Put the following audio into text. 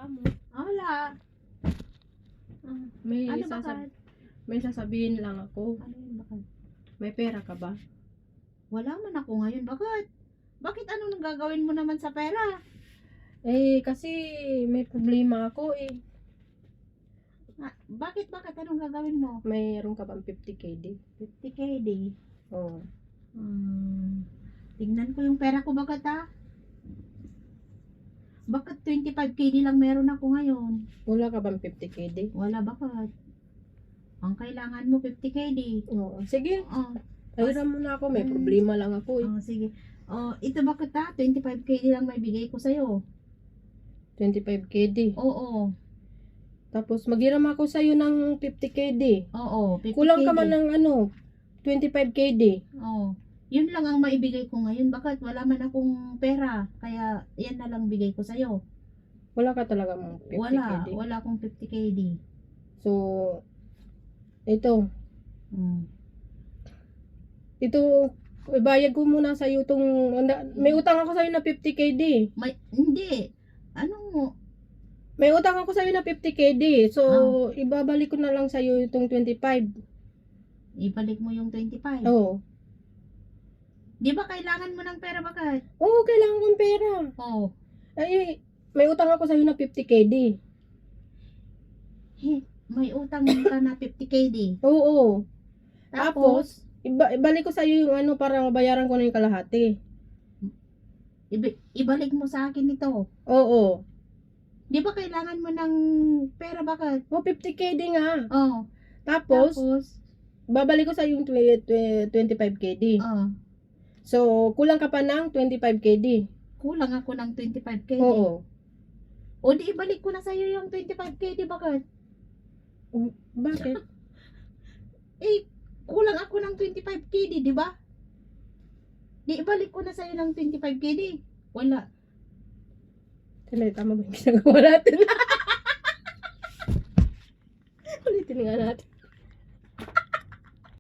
mo? Wala. May, Ano bakit? may sasabihin lang ako. Ano yun bakit? May pera ka ba? Wala man ako ngayon. Bakit? Bakit anong gagawin mo naman sa pera? Kasi may problema ako eh. Bakit? Anong gagawin mo? Mayroon ka bang 50KD? 50k day. Oo. Tingnan ko yung pera ko bakit Bakit 25k lang meron ako ngayon? Wala ka bang 50KD? Wala bakit? Ang kailangan mo 50k day. Oo. Sige. Oh, Ayun mo na ako. May problema lang ako eh. sige. Ito bakit 25k lang may bigay ko sa'yo. 25KD. Oo. Tapos maghiram ako sa'yo ng 50KD. Oo, 50k Kulang ka man day. ng 25KD. Oo. Yun lang ang maibigay ko ngayon. Bakit? Wala man akong pera. Kaya, yan na lang bigay ko sa'yo. Wala ka talaga ng 50KD. Wala akong 50k. So, ito. Ito, ibayad ko muna sa'yo itong, may utang ako sa'yo na 50KD. Hindi. Ano? May utang ako sa'yo na 50KD. So, ibabalik ko na lang sa'yo itong 25. Ibalik mo yung 25. Oo. Di ba kailangan mo ng pera bakit? Oo, kailangan kong pera. Oo. Ay, may utang ako sa'yo na 50KD. May utang ka na 50k. Oo. Tapos, Ibalik ko sa'yo yung para mabayaran ko na yung kalahati. ibalik mo sa akin ito. Oo. Di ba kailangan mo ng pera bakit? 50KD nga. Oo. Tapos, babalik ko sa'yo yung 25KD. So, kulang ka pa ng 25KD. Kulang ako ng 25k. Oo. O di ibalik ko na sa'yo yung 25k, bakit? Bakit? Kulang ako ng 25k, di ba? Di ibalik ko na sa'yo ng 25k. Wala. Tama ba yung ginagawa natin? Ulitin nga natin.